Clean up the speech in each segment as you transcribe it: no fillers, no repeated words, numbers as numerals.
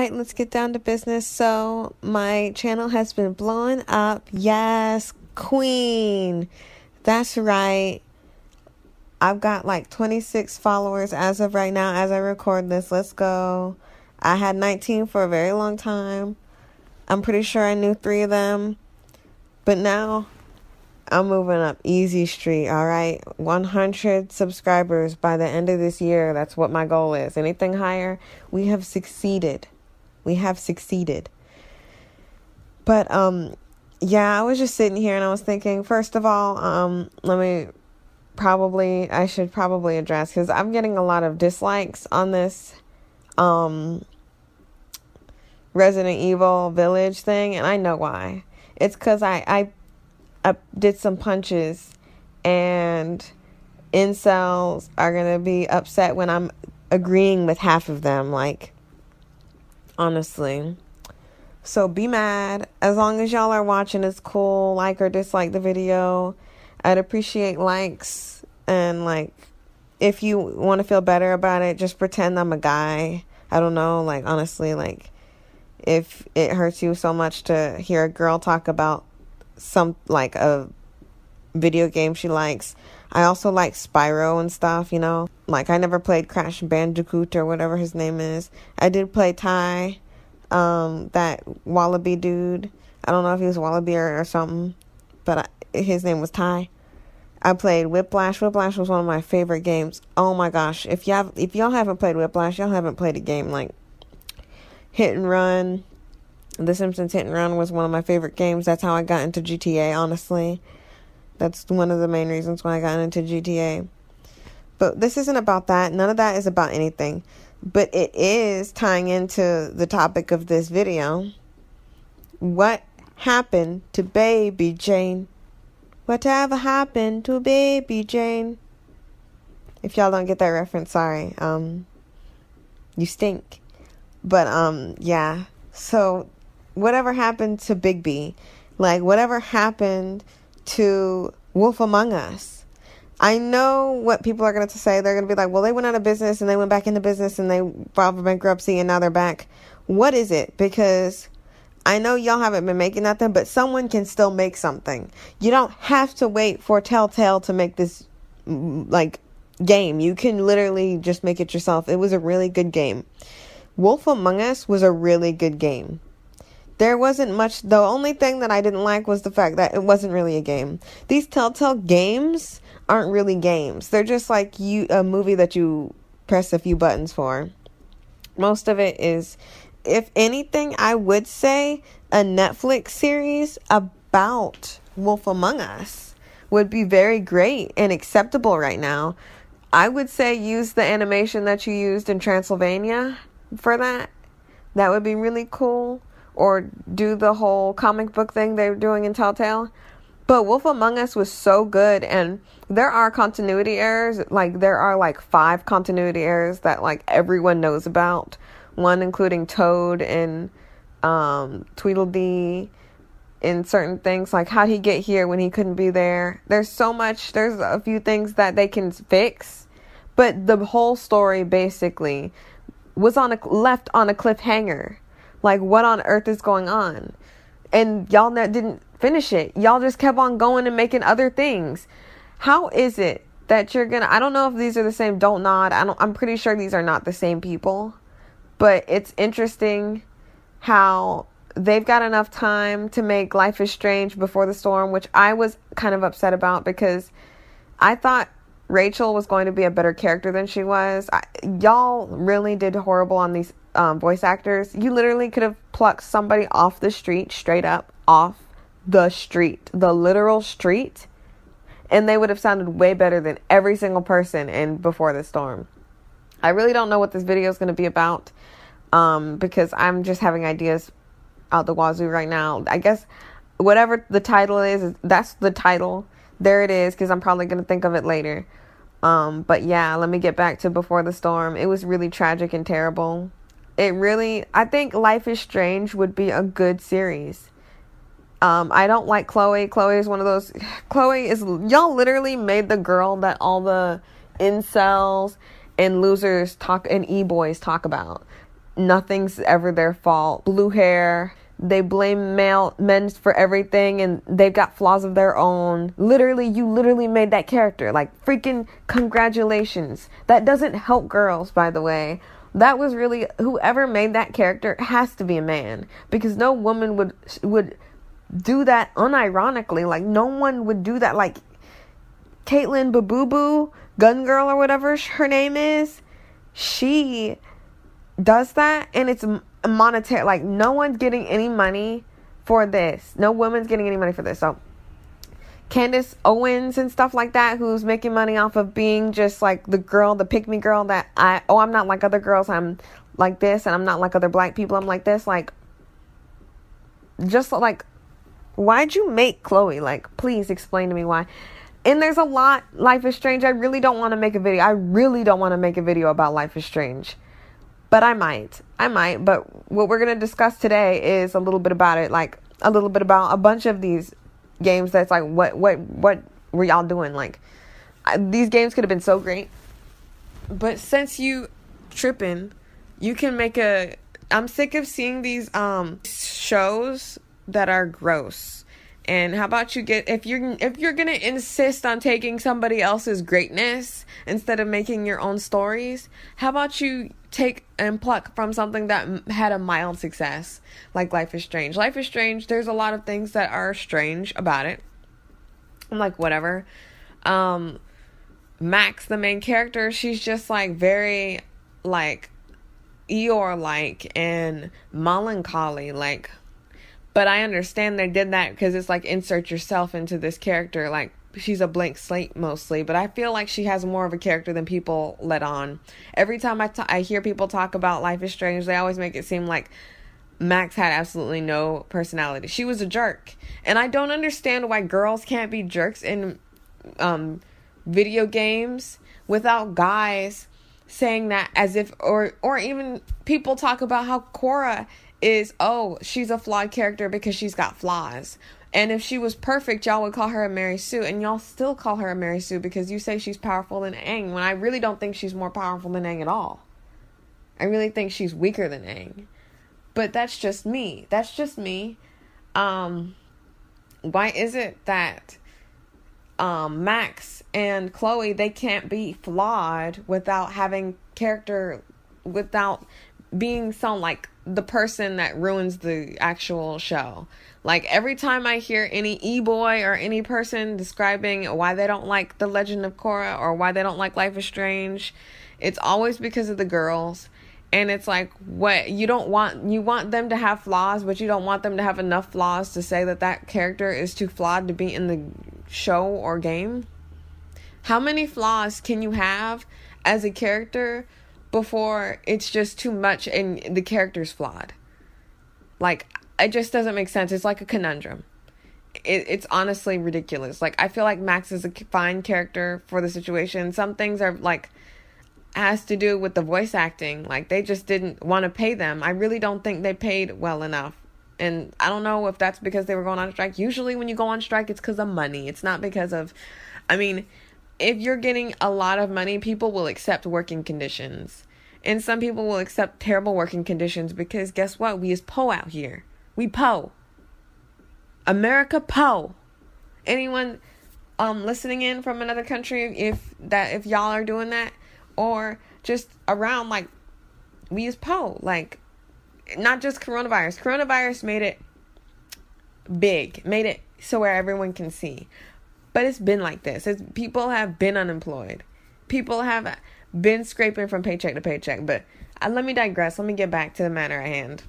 right, let's get down to business. So my channel has been blowing up. Yes, queen. That's right. I've got like 26 followers as of right now as I record this. Let's go. I had 19 for a very long time. I'm pretty sure I knew 3 of them. But now I'm moving up easy street, all right? 100 subscribers by the end of this year. That's what my goal is. Anything higher, we have succeeded. We have succeeded. But, yeah, I was just sitting here and I was thinking, first of all, I should probably address, because I'm getting a lot of dislikes on this, Resident Evil Village thing, and I know why. It's because I did some punches, and incels are going to be upset when I'm agreeing with half of them, like, honestly. So be mad. As long as y'all are watching, it's cool. Like or dislike the video. I'd appreciate likes, and, like, if you want to feel better about it, just pretend I'm a guy. I don't know, like, honestly, like, if it hurts you so much to hear a girl talk about like, a video game she likes. I also like Spyro and stuff, you know. Like, I never played Crash Bandicoot or whatever his name is. I did play Ty, that Wallaby dude. I don't know if he was Wallaby or something, but his name was Ty. I played Whiplash. Whiplash was one of my favorite games. Oh my gosh. If y'all haven't played Whiplash, y'all haven't played a game. Like, Hit and Run. The Simpsons Hit and Run was one of my favorite games. That's how I got into GTA, honestly. That's one of the main reasons why I got into GTA. But this isn't about that. None of that is about anything. But it is tying into the topic of this video. What happened to Baby Jane? Whatever happened to Baby Jane? If y'all don't get that reference, sorry. You stink. But, yeah. So, whatever happened to Big B? Like, whatever happened to Wolf Among Us? I know what people are going to say. They're going to be like, well, they went out of business and they went back into business and they filed for bankruptcy and now they're back. What is it? Because I know y'all haven't been making nothing, but someone can still make something. You don't have to wait for Telltale to make this, like, game. You can literally just make it yourself. It was a really good game. Wolf Among Us was a really good game. There wasn't much. The only thing that I didn't like was the fact that it wasn't really a game. These Telltale games aren't really games. They're just like a movie that you press a few buttons for. Most of it is, if anything, I would say a Netflix series about Wolf Among Us would be very great and acceptable right now. I would say use the animation that you used in Transylvania for that. That would be really cool. Or do the whole comic book thing they're doing in Telltale. But Wolf Among Us was so good, and there are continuity errors. Like, there are like 5 continuity errors that like everyone knows about. One including Toad and Tweedledee in certain things, like how'd he get here when he couldn't be there. There's a few things that they can fix, but the whole story basically was left on a cliffhanger. Like, what on earth is going on? And y'all didn't finish it. Y'all just kept on going and making other things. How is it that you're gonna... I don't know if these are the same. Don't nod. I'm pretty sure these are not the same people. But it's interesting how they've got enough time to make Life is Strange Before the Storm, which I was kind of upset about because I thought Rachel was going to be a better character than she was. Y'all really did horrible on these voice actors. You literally could have plucked somebody off the street, straight up off the street, the literal street, and they would have sounded way better than every single person in Before the Storm. I really don't know what this video is going to be about, because I'm just having ideas out the wazoo right now. I guess whatever the title is, that's the title. There it is, because I'm probably going to think of it later. But yeah, let me get back to Before the Storm. It was really tragic and terrible. I think Life is Strange would be a good series. I don't like Chloe. Chloe is one of those... Y'all literally made the girl that all the incels and losers talk and e-boys talk about. nothing's ever their fault. Blue hair. They blame men for everything, and they've got flaws of their own. Literally, you literally made that character. Like, freaking congratulations. That doesn't help girls, by the way. That was really, whoever made that character has to be a man, because no woman would do that unironically. Like, no one would do that. Like, Caitlyn Baboo, Gun Girl or whatever her name is, she does that, and it's monetary. Like, no one's getting any money for this. No woman's getting any money for this. So Candace Owens and stuff like that, who's making money off of being just like the girl, the pick-me girl that I'm not like other girls, I'm like this, and I'm not like other black people, I'm like this. Like, just like, why'd you make Chloe? Like, please explain to me why. And there's a lot. Life is Strange. I really don't want to make a video. I really don't want to make a video about Life is Strange. But I might. But what we're going to discuss today is a little bit about it. Like, a little bit about a bunch of these games that's like, what were y'all doing? Like, these games could have been so great. But since you tripping, you can make I'm sick of seeing these shows that are gross. And how about you if you're gonna insist on taking somebody else's greatness instead of making your own stories, how about you take and pluck from something that had a mild success, like Life is Strange. Life is Strange, there's a lot of things that are strange about it. I'm like, whatever. Max, the main character, she's just like very like Eeyore-like and melancholy, like. But I understand they did that because it's like, insert yourself into this character. Like, she's a blank slate mostly. But I feel like she has more of a character than people let on. Every time I hear people talk about Life is Strange, they always make it seem like Max had absolutely no personality. She was a jerk. And I don't understand why girls can't be jerks in video games without guys saying that as if... Or even people talk about how Cora... she's a flawed character because she's got flaws. And if she was perfect, y'all would call her a Mary Sue, and y'all still call her a Mary Sue because you say she's powerful than Aang, when I really don't think she's more powerful than Aang at all. I really think she's weaker than Aang. But that's just me. Why is it that Max and Chloe, they can't be flawed without having character, without being so like the person that ruins the actual show? Like, every time I hear any e-boy or any person describing why they don't like The Legend of Korra or why they don't like Life is Strange, it's always because of the girls. And it's like, what, you want them to have flaws, but you don't want them to have enough flaws to say that character is too flawed to be in the show or game? How many flaws can you have as a character before it's just too much and the character's flawed? Like, it just doesn't make sense. It's like a conundrum. It's honestly ridiculous. Like, I feel like Max is a fine character for the situation. Some things are like, has to do with the voice acting. Like, they just didn't want to pay them. I really don't think they paid well enough. And I don't know if that's because they were going on strike. Usually when you go on strike, it's because of money. It's not because of, I mean, if you're getting a lot of money, people will accept working conditions. And some people will accept terrible working conditions because guess what? We is po out here. We po. America po. Anyone listening in from another country, if y'all are doing that, or just around, like, we is po. Like, not just coronavirus. Coronavirus made it big. Made it so where everyone can see. But it's been like this. People have been unemployed. People have been scraping from paycheck to paycheck. But let me digress. Let me get back to the matter at hand.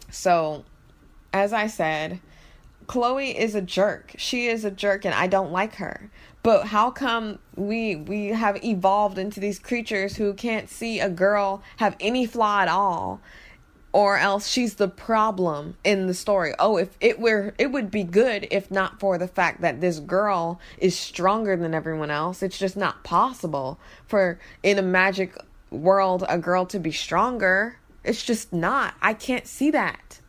So, as I said, Chloe is a jerk. She is a jerk, and I don't like her. But how come we have evolved into these creatures who can't see a girl have any flaw at all? Or else she's the problem in the story. Oh, if it would be good if not for the fact that this girl is stronger than everyone else. It's just not possible for, in a magic world, a girl to be stronger. It's just not. I can't see that.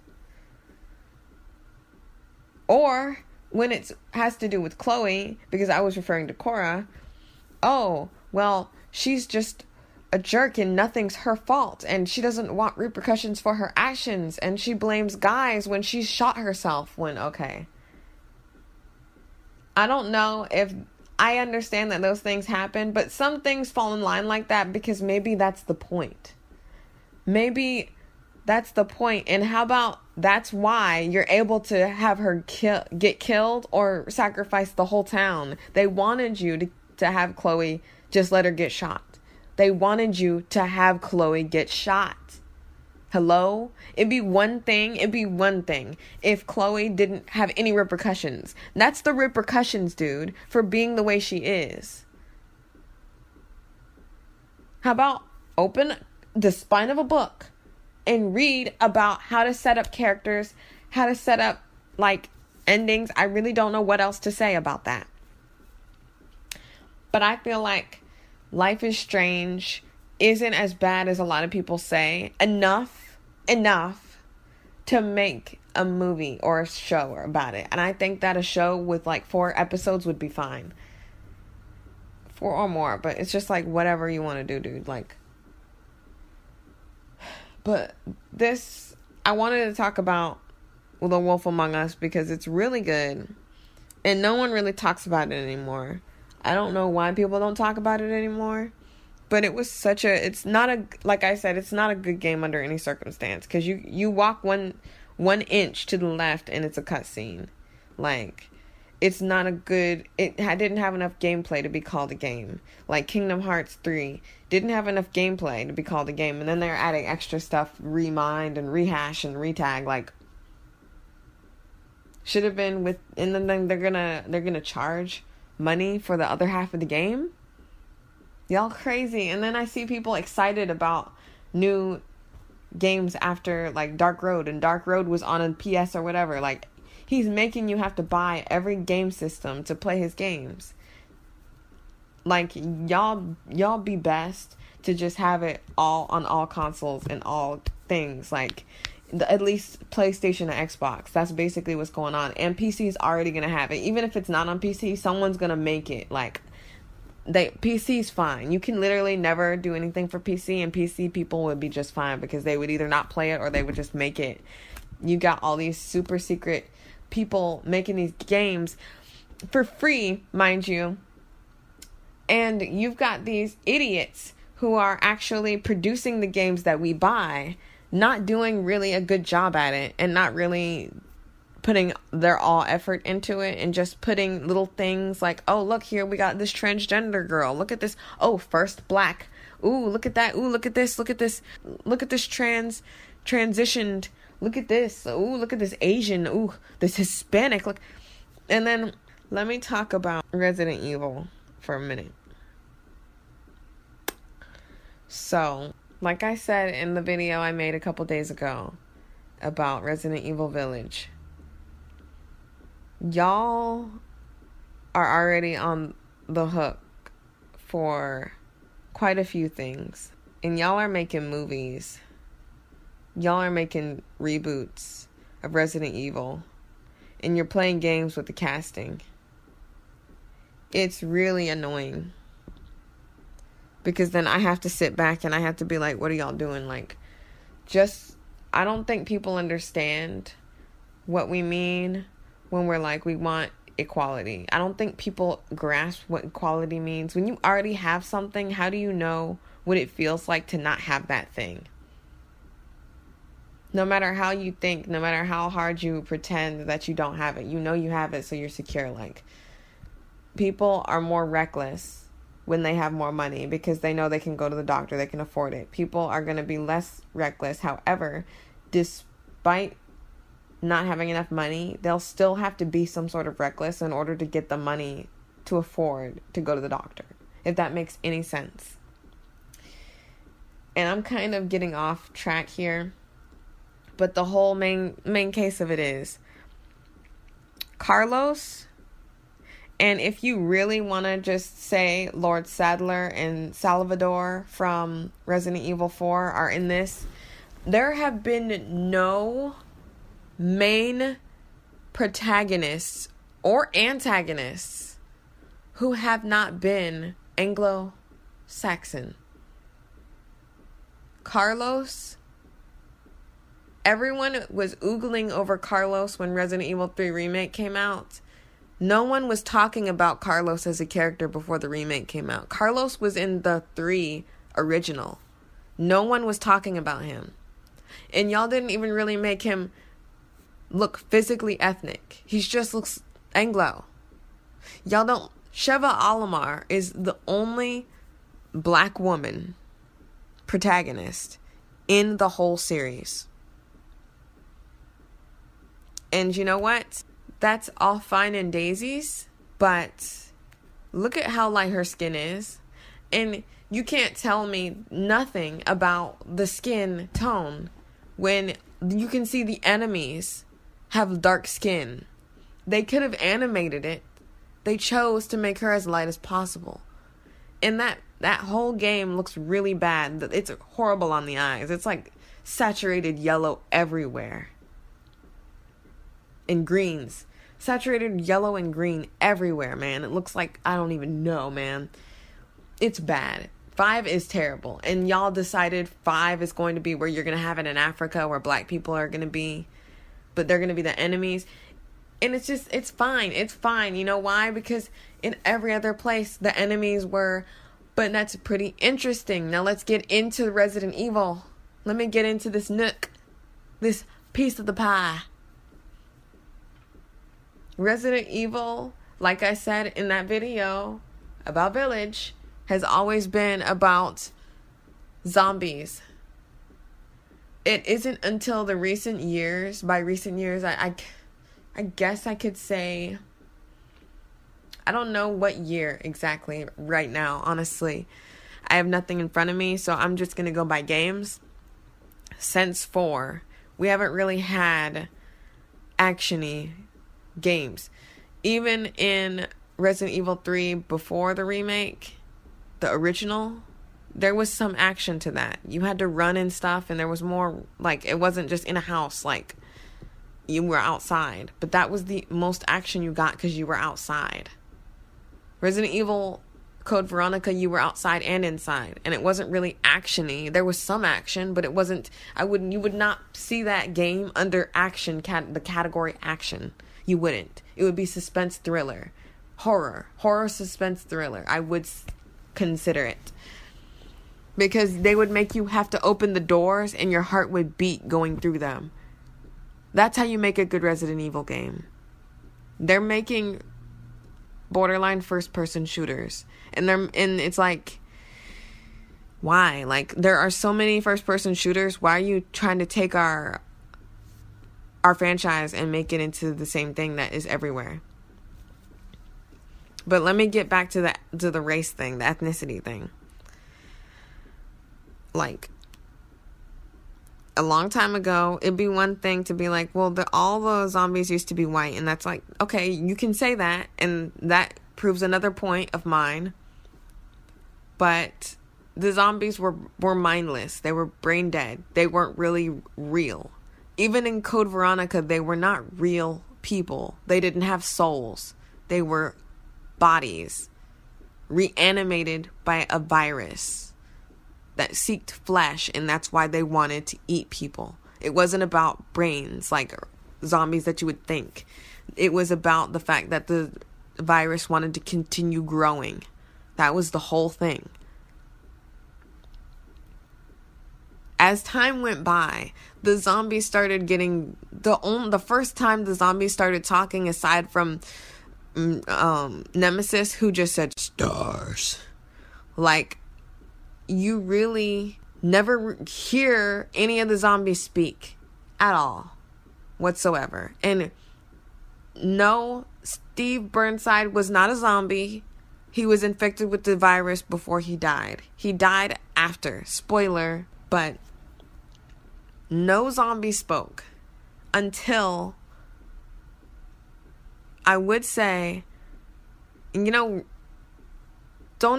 Or when it has to do with Chloe, because I was referring to Korra, oh, well, she's just a jerk and nothing's her fault, and she doesn't want repercussions for her actions, and she blames guys when she shot herself when, okay. I don't know if I understand that those things happen, but some things fall in line like that because maybe that's the point. Maybe that's the point. And how about that's why you're able to have her get killed or sacrifice the whole town. They wanted you to have Chloe just let her get shot. They wanted you to have Chloe get shot. Hello? It'd be one thing if Chloe didn't have any repercussions. That's the repercussions, dude, for being the way she is. How about open the spine of a book and read about how to set up characters, how to set up, like, endings. I really don't know what else to say about that. But I feel like Life is Strange isn't as bad as a lot of people say. Enough to make a movie or a show about it. And I think that a show with like 4 episodes would be fine. 4 or more, but it's just like whatever you want to do, dude. Like, but this, I wanted to talk about The Wolf Among Us because it's really good. And no one really talks about it anymore. I don't know why people don't talk about it anymore. But it was it's not a, like I said, it's not a good game under any circumstance. Because you walk one inch to the left and it's a cutscene. Like, it's not a good, didn't have enough gameplay to be called a game. Like Kingdom Hearts 3 didn't have enough gameplay to be called a game. And then they're adding extra stuff, remind and rehash and retag. Like, should have been and then they're gonna charge money for the other half of the game. Y'all crazy. And then I see people excited about new games after like Dark Road, and Dark Road was on a PS or whatever. Like, he's making you have to buy every game system to play his games. Like, y'all be best to just have it all on all consoles and all things. Like, at least PlayStation and Xbox. That's basically what's going on. And PC's already gonna have it. Even if it's not on PC, someone's gonna make it. Like, PC's fine. You can literally never do anything for PC, and PC people would be just fine because they would either not play it or they would just make it. You got all these super secret people making these games for free, mind you. And you've got these idiots who are actually producing the games that we buy, not doing really a good job at it, and not really putting their all effort into it, and just putting little things like, oh, look here, we got this transgender girl. Look at this. Oh, first black. Ooh, look at that. Ooh, look at this. Look at this. Look at this transitioned. Look at this. Ooh, look at this Asian. Ooh, this Hispanic. Look. And then let me talk about Resident Evil for a minute. So, like I said in the video I made a couple days ago about Resident Evil Village, y'all are already on the hook for quite a few things. And y'all are making movies. Y'all are making reboots of Resident Evil. And you're playing games with the casting. It's really annoying. Because then I have to sit back and I have to be like, what are y'all doing? Like, I don't think people understand what we mean when we're like, we want equality. I don't think people grasp what equality means. When you already have something, how do you know what it feels like to not have that thing? No matter how you think, no matter how hard you pretend that you don't have it, you know you have it, so you're secure. Like, people are more reckless when they have more money because they know they can go to the doctor, they can afford it. People are going to be less reckless. However, despite not having enough money, they'll still have to be some sort of reckless in order to get the money to afford to go to the doctor, if that makes any sense. And I'm kind of getting off track here, but the whole main case of it is Carlos. And if you really want to just say Lord Sadler and Salvador from Resident Evil 4 are in this, there have been no main protagonists or antagonists who have not been Anglo-Saxon. Carlos, everyone was oogling over Carlos when Resident Evil 3 Remake came out. No one was talking about Carlos as a character before the remake came out. Carlos was in the 3 original. No one was talking about him. And y'all didn't even really make him look physically ethnic. He just looks Anglo. Y'all don't... Sheva Alomar is the only black woman protagonist in the whole series. And you know what? That's all fine and daisies, but look at how light her skin is. And you can't tell me nothing about the skin tone when you can see the enemies have dark skin. They could have animated it. They chose to make her as light as possible. And that whole game looks really bad. It's horrible on the eyes. It's like saturated yellow everywhere. And greens. Saturated yellow and green everywhere, man. It looks like, I don't even know, man. It's bad. 5 is terrible. And y'all decided 5 is going to be where you're going to have it in Africa, where black people are going to be. But they're going to be the enemies. And it's just, it's fine. It's fine. You know why? Because in every other place, the enemies were... But that's pretty interesting. Now let's get into Resident Evil. Let me get into this nook. This piece of the pie. Resident Evil, like I said in that video about Village, has always been about zombies. It isn't until the recent years, by recent years, I guess I could say... I don't know what year exactly right now, honestly. I have nothing in front of me, so I'm just going to go by games. Since 4, we haven't really had action-y games. Even in Resident Evil 3 before the remake, the original, there was some action to that. You had to run and stuff, and there was more, like, it wasn't just in a house, like, you were outside. But that was the most action you got because you were outside. Resident Evil Code Veronica, you were outside and inside, and it wasn't really action-y. There was some action, but it wasn't... You would not see that game under action, the category action. You wouldn't. It would be suspense thriller, horror suspense thriller. I would consider it, because they would make you have to open the doors, and your heart would beat going through them. That's how you make a good Resident Evil game. They're making borderline first-person shooters, and it's like, why? Like, there are so many first-person shooters. Why are you trying to take our franchise and make it into the same thing that is everywhere? But let me get back to the race thing, the ethnicity thing. Like, a long time ago, it'd be one thing to be like, well, all the zombies used to be white, and that's like, okay, you can say that, and that proves another point of mine. But the zombies were mindless. They were brain dead. They weren't really real. Even in Code Veronica, they were not real people. They didn't have souls. They were bodies reanimated by a virus that seeked flesh, and that's why they wanted to eat people. It wasn't about brains like zombies that you would think. It was about the fact that the virus wanted to continue growing. That was the whole thing. As time went by, the zombies started getting... The first time the zombies started talking, aside from Nemesis, who just said stars. Like, you really never hear any of the zombies speak at all whatsoever. And no, Steve Burnside was not a zombie. He was infected with the virus before he died. He died after. Spoiler, but no zombie spoke until, I would say, don't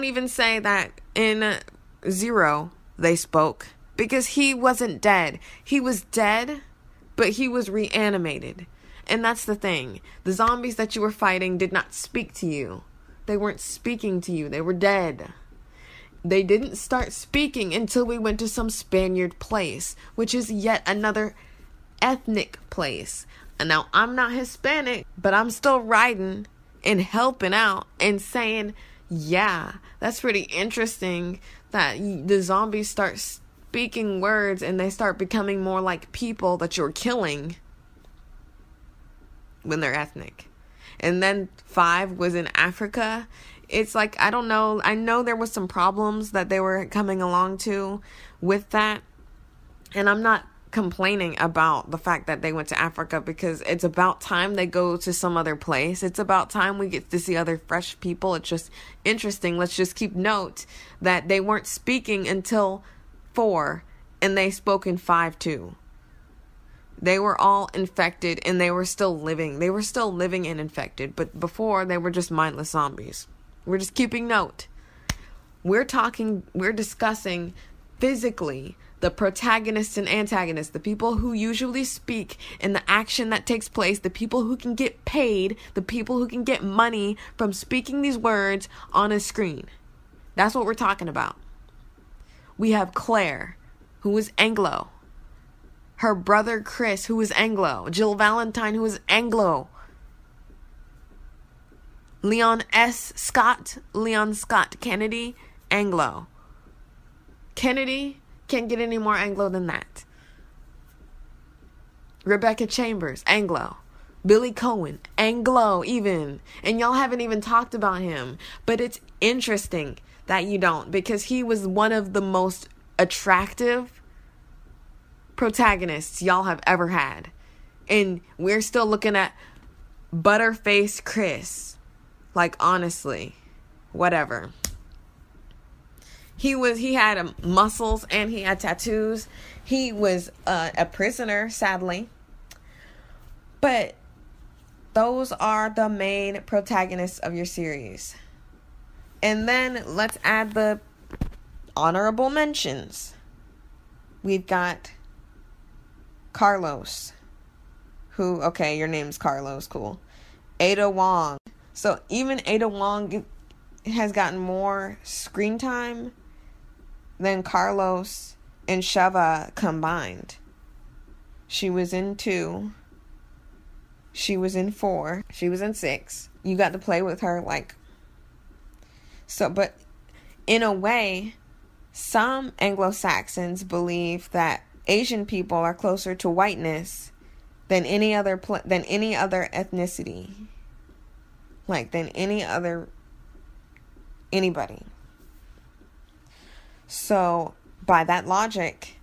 even say that in Zero they spoke, because he wasn't dead. He was dead, but he was reanimated. And that's the thing. The zombies that you were fighting did not speak to you. They weren't speaking to you. They were dead. They didn't start speaking until we went to some Spaniard place, which is yet another ethnic place. And now I'm not Hispanic, but I'm still writing and helping out and saying, yeah, that's pretty interesting that the zombies start speaking words and they start becoming more like people that you're killing when they're ethnic. And then 5 was in Africa. It's like, I don't know. I know there was some problems that they were coming along to with that. And I'm not complaining about the fact that they went to Africa, because it's about time they go to some other place. It's about time we get to see other fresh people. It's just interesting. Let's just keep note that they weren't speaking until 4, and they spoke in 5 too. They were all infected and they were still living. They were still living and infected, but before they were just mindless zombies. We're just keeping note. We're discussing physically the protagonists and antagonists, the people who usually speak and the action that takes place, the people who can get paid, the people who can get money from speaking these words on a screen. That's what we're talking about. We have Claire, who is Anglo. Her brother Chris, who is Anglo. Jill Valentine, who is Anglo. Leon Scott Kennedy, Anglo. Kennedy can't get any more Anglo than that. Rebecca Chambers, Anglo. Billy Cohen, Anglo even. And y'all haven't even talked about him. But it's interesting that you don't, because he was one of the most attractive protagonists y'all have ever had. And we're still looking at Butterface Chris. Like, honestly, whatever. He had muscles and he had tattoos. He was a prisoner, sadly. But those are the main protagonists of your series. And then let's add the honorable mentions. We've got Carlos, who, okay, your name's Carlos, cool. Ada Wong. So even Ada Wong has gotten more screen time than Carlos and Sheva combined. She was in 2. She was in 4. She was in 6. You got to play with her, like. So, but in a way, some Anglo-Saxons believe that Asian people are closer to whiteness than any other ethnicity. Like, than anybody. So, by that logic,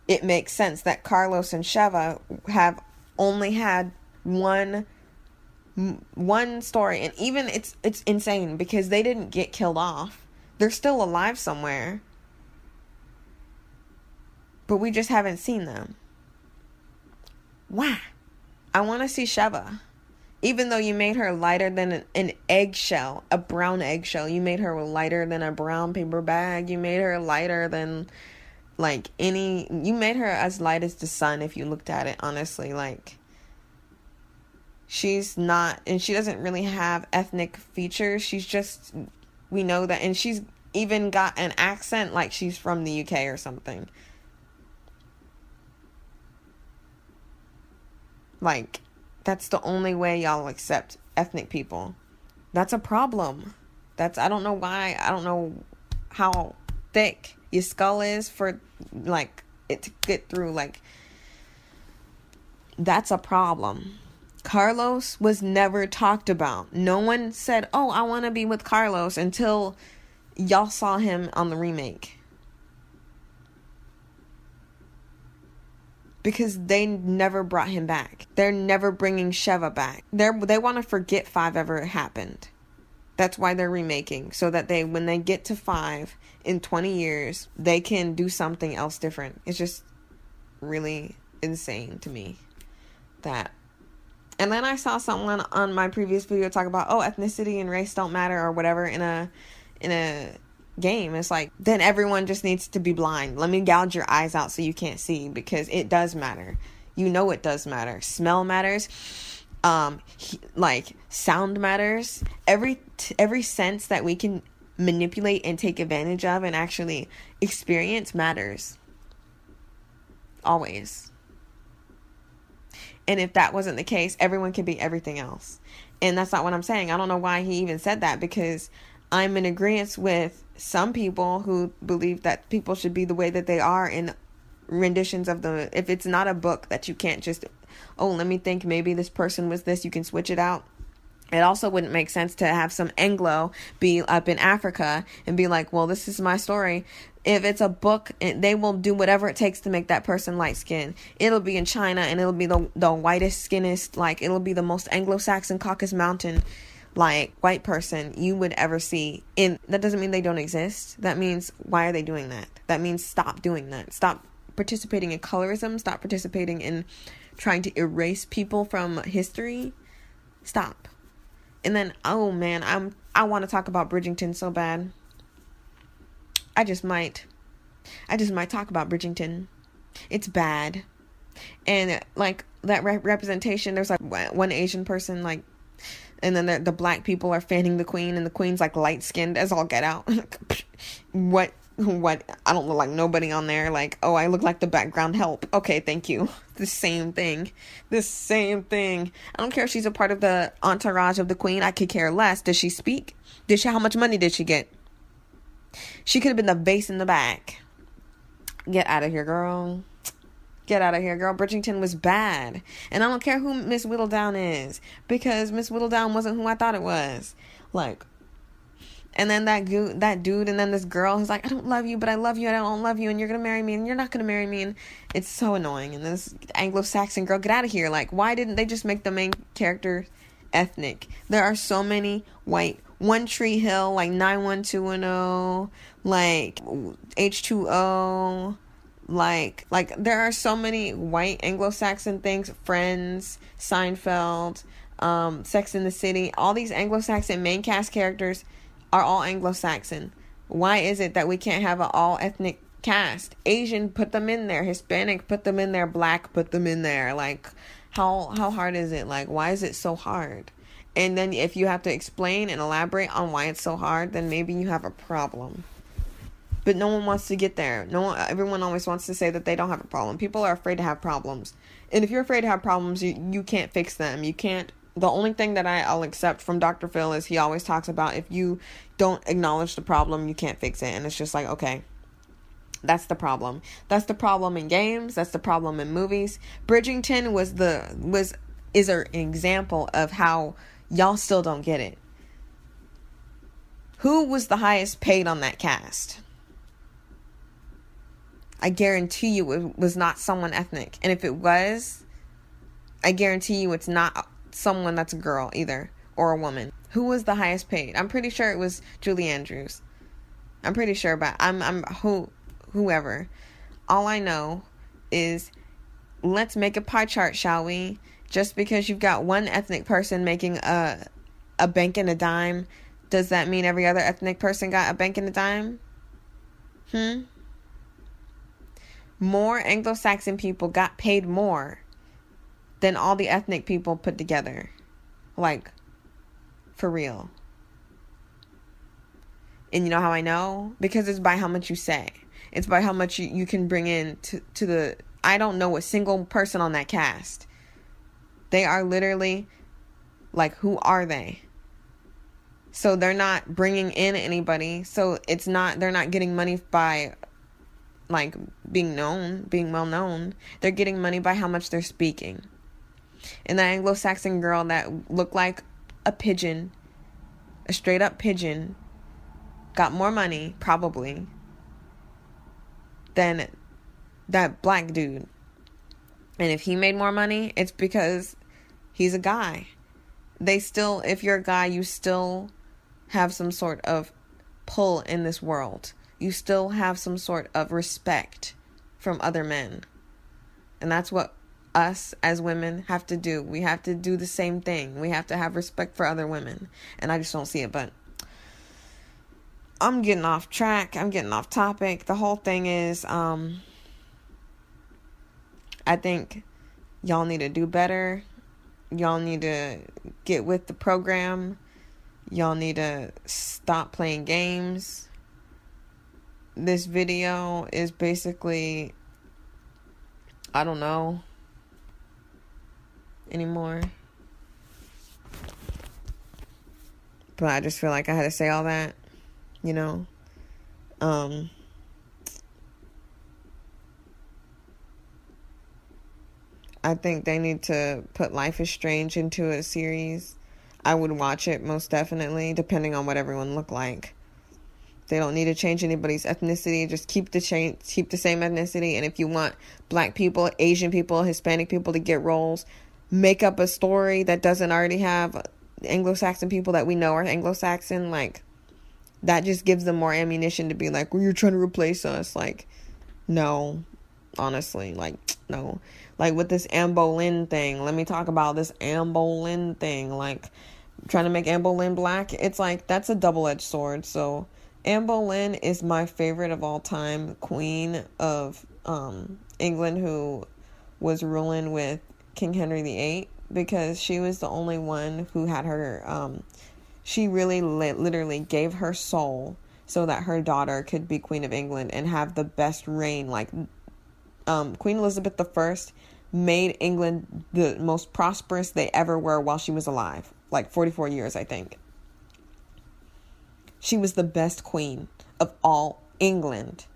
it makes sense that Carlos and Sheva have only had one story. And even it's insane because they didn't get killed off. They're still alive somewhere. But we just haven't seen them. Wow. I want to see Sheva. Even though you made her lighter than an eggshell, a brown eggshell. You made her lighter than a brown paper bag. You made her lighter than, like, you made her as light as the sun if you looked at it, honestly. Like, she's not, and she doesn't really have ethnic features. She's just, we know that, and she's even got an accent like she's from the UK or something. Like, that's the only way y'all accept ethnic people. That's a problem. I don't know why. I don't know how thick your skull is for, like, it to get through. Like, that's a problem. Carlos was never talked about. No one said, oh, I want to be with Carlos, until y'all saw him on the remake. Because they never brought him back. They're never bringing Sheva back. They want to forget 5 ever happened. That's why they're remaking. So that when they get to 5 in 20 years, they can do something else different. It's just really insane to me. That. And then I saw someone on my previous video talk about, oh, ethnicity and race don't matter or whatever in a game. It's like, then everyone just needs to be blind. Let me gouge your eyes out so you can't see, because it does matter. You know it does matter. Smell matters. Like, sound matters. Every sense that we can manipulate and take advantage of and actually experience matters. Always. And if that wasn't the case, everyone could be everything else. And that's not what I'm saying. I don't know why he even said that, because I'm in agreement with some people who believe that people should be the way that they are in renditions of the, if it's not a book that you can't just, oh, let me think, maybe this person was this, you can switch it out. It also wouldn't make sense to have some Anglo be up in Africa and be like, well, this is my story. If it's a book, they will do whatever it takes to make that person light skinned. It'll be in China and it'll be the whitest, skinniest, like it'll be the most Anglo-Saxon Caucasus Mountain, like white person you would ever see. And that doesn't mean they don't exist. That means, why are they doing that? That means stop doing that. Stop participating in colorism. Stop participating in trying to erase people from history. Stop. And then, oh man, I want to talk about Bridgerton so bad. I just might talk about Bridgerton. It's bad. And like that representation, there's like one Asian person, like, and then the black people are fanning the queen, and the queen's like light skinned as all get out. What? I don't look like nobody on there. Like, oh, I look like the background help. Okay, thank you. The same thing. I don't care if she's a part of the entourage of the queen. I could care less. Does she speak? How much money did she get? She could have been the vase in the back. Get out of here, girl. Bridgerton was bad. And I don't care who Miss Whittledown is, because Miss Whittledown wasn't who I thought it was. Like, and then that dude, and then this girl who's like, I don't love you, but I love you, and I don't love you, and you're gonna marry me, and you're not gonna marry me, and it's so annoying. And this Anglo-Saxon girl, get out of here. Like, why didn't they just make the main character ethnic? There are so many white, One Tree Hill, like 91210, like H2O, like there are so many white Anglo-Saxon things. Friends, Seinfeld, Sex and the City, all these Anglo-Saxon main cast characters are all Anglo-Saxon. Why is it that we can't have an all ethnic cast? Asian, put them in there. Hispanic, put them in there. Black, put them in there. Like, how hard is it? Like, why is it so hard? And then if you have to explain and elaborate on why it's so hard, then maybe you have a problem. But no one wants to get there. Everyone always wants to say that they don't have a problem. People are afraid to have problems. And if you're afraid to have problems, you can't fix them. You can't. The only thing that I'll accept from Dr. Phil is he always talks about, if you don't acknowledge the problem, you can't fix it. And it's just like, okay, that's the problem. That's the problem in games. That's the problem in movies. Bridgerton is an example of how y'all still don't get it. Who was the highest paid on that cast? I guarantee you it was not someone ethnic. And if it was, I guarantee you it's not someone that's a girl either, or a woman. Who was the highest paid? I'm pretty sure it was Julie Andrews. I'm pretty sure, but whoever. All I know is, let's make a pie chart, shall we? Just because you've got one ethnic person making a bank and a dime, does that mean every other ethnic person got a bank and a dime? More Anglo-Saxon people got paid more than all the ethnic people put together. Like, for real. And you know how I know? Because it's by how much you say. It's by how much you can bring in to the... I don't know a single person on that cast. They are literally... Like, who are they? So they're not bringing in anybody. So it's not... They're not getting money by... like, being well known. They're getting money by how much they're speaking. And that Anglo-Saxon girl that looked like a pigeon, a straight up pigeon, got more money, probably, than that black dude. And if he made more money, it's because he's a guy. If you're a guy, you still have some sort of pull in this world. You still have some sort of respect from other men. And that's what us as women have to do. We have to do the same thing. We have to have respect for other women. And I just don't see it. But I'm getting off track. I'm getting off topic. The whole thing is, I think y'all need to do better. Y'all need to get with the program. Y'all need to stop playing games. This video is basically, I don't know anymore. But I just feel like I had to say all that, you know. I think they need to put Life is Strange into a series. I would watch it most definitely, depending on what everyone looked like. They don't need to change anybody's ethnicity. Just keep the same ethnicity. And if you want black people, Asian people, Hispanic people to get roles, make up a story that doesn't already have Anglo-Saxon people that we know are Anglo-Saxon. Like, that just gives them more ammunition to be like, well, you're trying to replace us. Like, no, honestly, like, no. Like, with this Anne Boleyn thing, let me talk about this Anne Boleyn thing. Like, trying to make Anne Boleyn black, it's like, that's a double-edged sword. So Anne Boleyn is my favorite of all time, queen of England, who was ruling with King Henry VIII, because she was the only one who had her, she really literally gave her soul so that her daughter could be Queen of England and have the best reign. Like, Queen Elizabeth I made England the most prosperous they ever were while she was alive. Like 44 years, I think. She was the best queen of all England.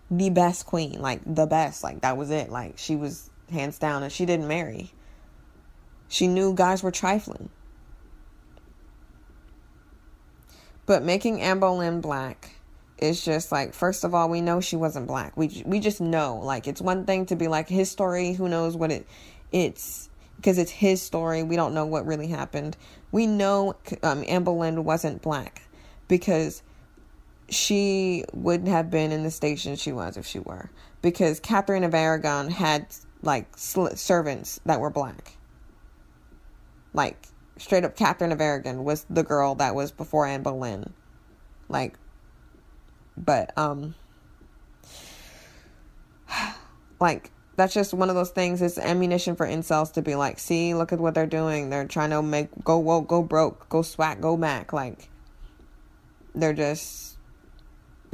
The best queen. Like, the best. Like, that was it. Like, she was hands down, and she didn't marry. She knew guys were trifling. But making Anne Boleyn black is just like, first of all, we know she wasn't black. We just know. Like, it's one thing to be like, his story, who knows what it's because it's his story. We don't know what really happened. We know Anne Boleyn wasn't black because she wouldn't have been in the station she was if she were. Because Catherine of Aragon had, like, servants that were black. Like, straight up, Catherine of Aragon was the girl that was before Anne Boleyn. Like, but, like, that's just one of those things. It's ammunition for incels to be like, see, look at what they're doing. They're trying to go woke, go broke, go swag, go back. Like, they're just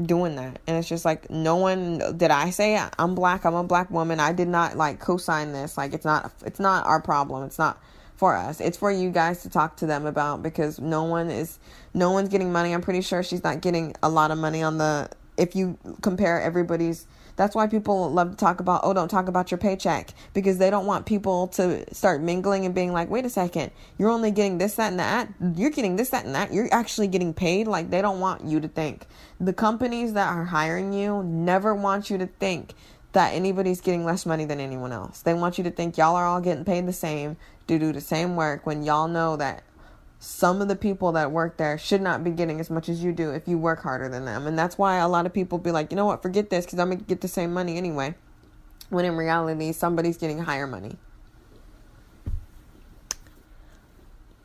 doing that. And it's just like, no one, did I say I'm black? I'm a black woman. I did not, like, co-sign this. Like, it's not our problem. It's not for us. It's for you guys to talk to them about, because no one's getting money. I'm pretty sure she's not getting a lot of money on if you compare everybody's. That's why people love to talk about, don't talk about your paycheck, because they don't want people to start mingling and being like, wait a second, you're only getting this, that, and that. You're getting this, that, and that. You're actually getting paid. Like, they don't want you to think. The companies that are hiring you never want you to think that anybody's getting less money than anyone else. They want you to think y'all are all getting paid the same to do the same work, when y'all know that some of the people that work there should not be getting as much as you do if you work harder than them. And that's why a lot of people be like, you know what, forget this, because I'm going to get the same money anyway. When in reality, somebody's getting higher money.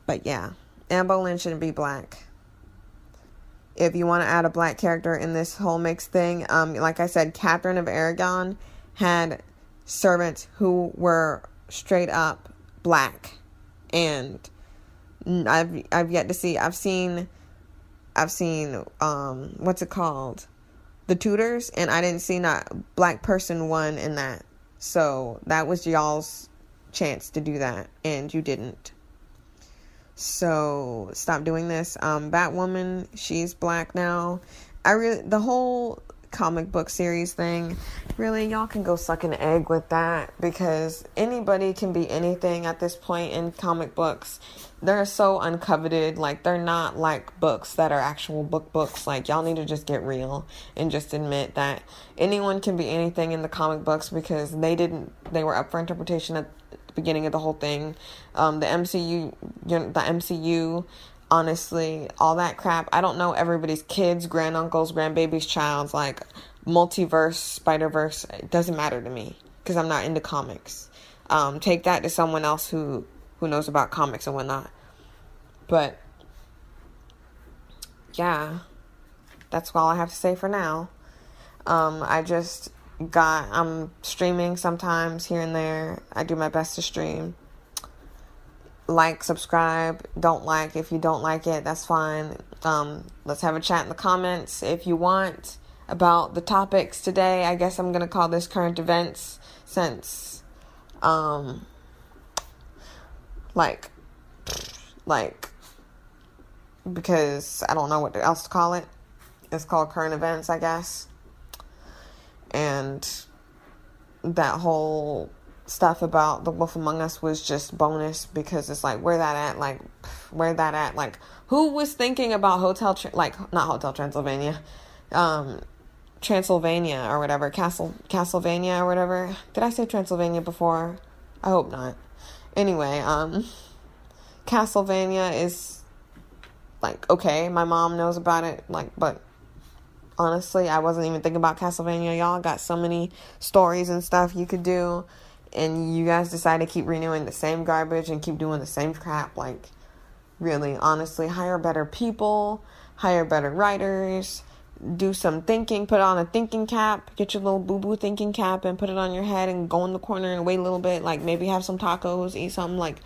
But yeah, Anne Boleyn shouldn't be black. If you want to add a black character in this whole mix thing, like I said, Catherine of Aragon had servants who were straight up black. And I've yet to see. I've seen what's it called, The Tudors, and I didn't see not black person one in that. So that was y'all's chance to do that, and you didn't. So stop doing this. Batwoman, she's black now. The whole comic book series thing, really, y'all can go suck an egg with that, because anybody can be anything at this point in comic books. They're so uncoveted. Like, they're not like books that are actual books. Like, y'all need to just get real and just admit that anyone can be anything in the comic books, because they were up for interpretation at the beginning of the whole thing. The MCU, honestly, all that crap. I don't know everybody's kids, granduncles, grandbabies, childs, like multiverse, Spider-Verse. It doesn't matter to me, because I'm not into comics. Take that to someone else who knows about comics and whatnot. But yeah, that's all I have to say for now. I'm streaming sometimes here and there. I do my best to stream. like, subscribe. Don't like. If you don't like it, that's fine. Let's have a chat in the comments if you want about the topics today. I guess I'm going to call this current events since, because I don't know what else to call it. It's called current events, I guess. And that whole stuff about The Wolf Among Us was just bonus, because it's like, where that at? Like, who was thinking about not Hotel Transylvania, Transylvania or whatever, Castlevania or whatever. Did I say Transylvania before? I hope not. Anyway, Castlevania is, like, okay, my mom knows about it, like, but honestly, I wasn't even thinking about Castlevania. Y'all got so many stories and stuff you could do, and you guys decide to keep renewing the same garbage and keep doing the same crap. Like, really, honestly, hire better people, hire better writers, do some thinking, put on a thinking cap, get your little boo-boo thinking cap and put it on your head and go in the corner and wait a little bit, like, maybe have some tacos, eat something. Like,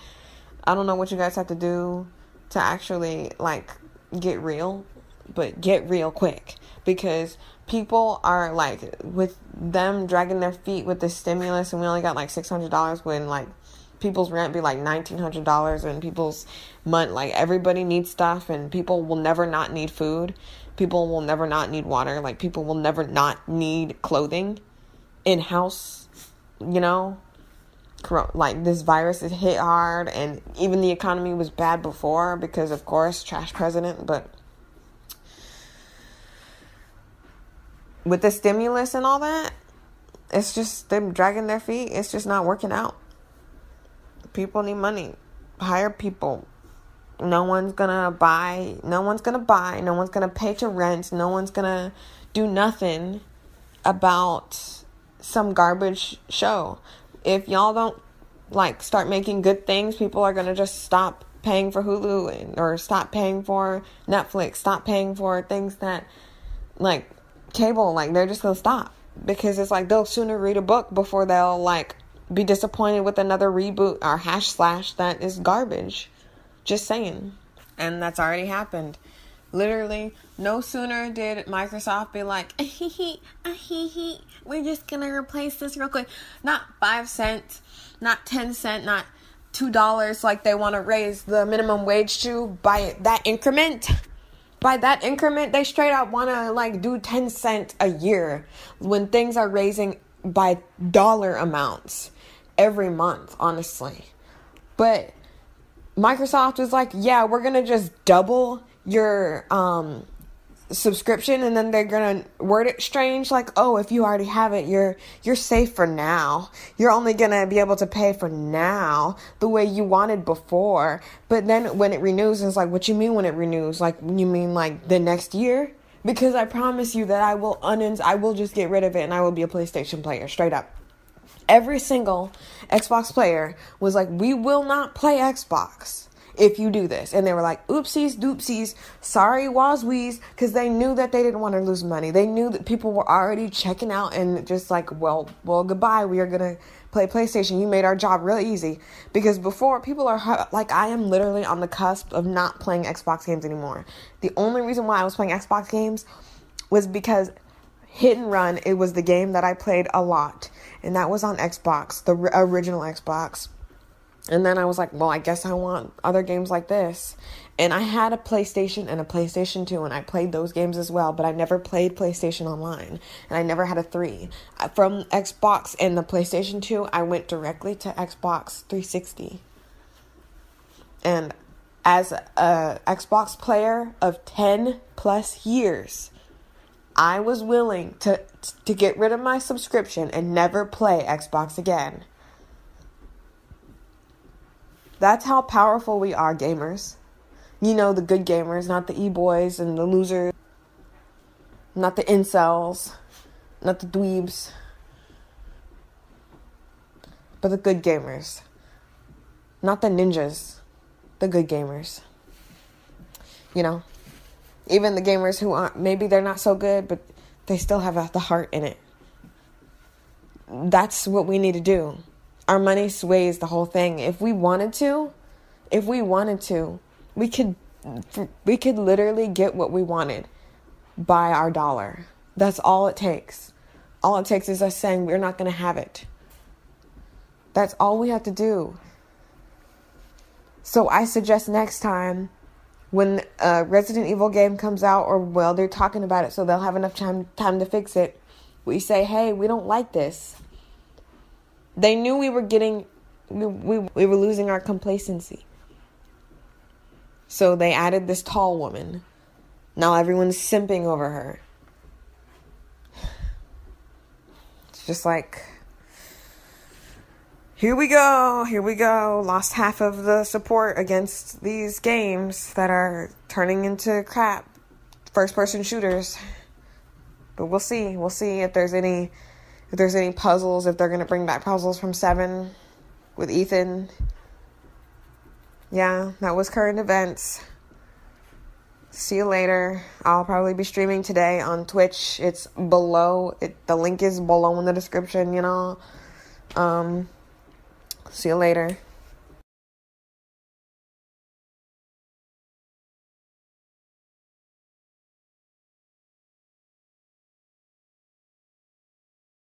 I don't know what you guys have to do to actually, like, get real, but get real quick, because people are, like, with them dragging their feet with the stimulus, and we only got like $600 when, like, people's rent be like $1,900, and people's month, like, everybody needs stuff, and people will never not need food, people will never not need water, like, people will never not need clothing in-house, you know. Like, this virus is hit hard, and even the economy was bad before because, of course, trash president, but with the stimulus and all that, it's just them dragging their feet. It's just not working out. People need money. Hire people. No one's gonna buy. No one's gonna pay to rent. No one's gonna do nothing about some garbage show. If y'all don't, like, start making good things, people are gonna just stop paying for Hulu or stop paying for Netflix, stop paying for things that, like, cable. Like, they're just gonna stop, because it's like they'll sooner read a book before they'll, like, be disappointed with another reboot or / that is garbage. Just saying. And that's already happened. Literally, no sooner did Microsoft be like, we're just gonna replace this real quick. Not 5 cents, not 10 cents, not $2, like they want to raise the minimum wage to by that increment. By that increment, they straight up want to, like, do 10 cents a year when things are raising by dollar amounts every month, honestly. But Microsoft was like, yeah, we're going to just double your subscription, and then they're going to word it strange, like, oh, if you already have it, you're safe for now. You're only going to be able to pay for now the way you wanted before. But then when it renews, it's like, what you mean when it renews? Like, you mean like the next year? Because I promise you that I will just get rid of it, and I will be a PlayStation player, straight up. Every single Xbox player was like, we will not play Xbox if you do this. And they were like, oopsies, doopsies, sorry, waswees, because they knew that they didn't want to lose money. They knew that people were already checking out and just like, well, goodbye. We are going to play PlayStation. You made our job real easy. Because before, people are like, I am literally on the cusp of not playing Xbox games anymore. The only reason why I was playing Xbox games was because Hit and Run, it was the game that I played a lot. And that was on Xbox, the original Xbox. And then I was like, well, I guess I want other games like this. And I had a PlayStation and a PlayStation 2, and I played those games as well. But I never played PlayStation Online. And I never had a 3. From Xbox and the PlayStation 2, I went directly to Xbox 360. And as a Xbox player of 10 plus years, I was willing to get rid of my subscription and never play Xbox again. That's how powerful we are, gamers. You know, the good gamers, not the e-boys and the losers, not the incels, not the dweebs, but the good gamers. Not the ninjas, the good gamers. You know? Even the gamers who aren't, maybe they're not so good, but they still have the heart in it. That's what we need to do. Our money sways the whole thing. If we wanted to, If we wanted to, we could literally get what we wanted by our dollar. That's all it takes. All it takes is us saying we're not going to have it. That's all we have to do. So I suggest next time when a Resident Evil game comes out, or well, they're talking about it so they'll have enough time to fix it, we say, hey, we don't like this. They knew we were losing our complacency. So they added this tall woman. Now everyone's simping over her. It's just like, here we go. Lost half of the support against these games that are turning into crap. First-person shooters. But we'll see. We'll see if there's any puzzles, if they're going to bring back puzzles from 7 with Ethan. Yeah, that was current events. See you later. I'll probably be streaming today on Twitch. It's below. The link is below in the description, See you later.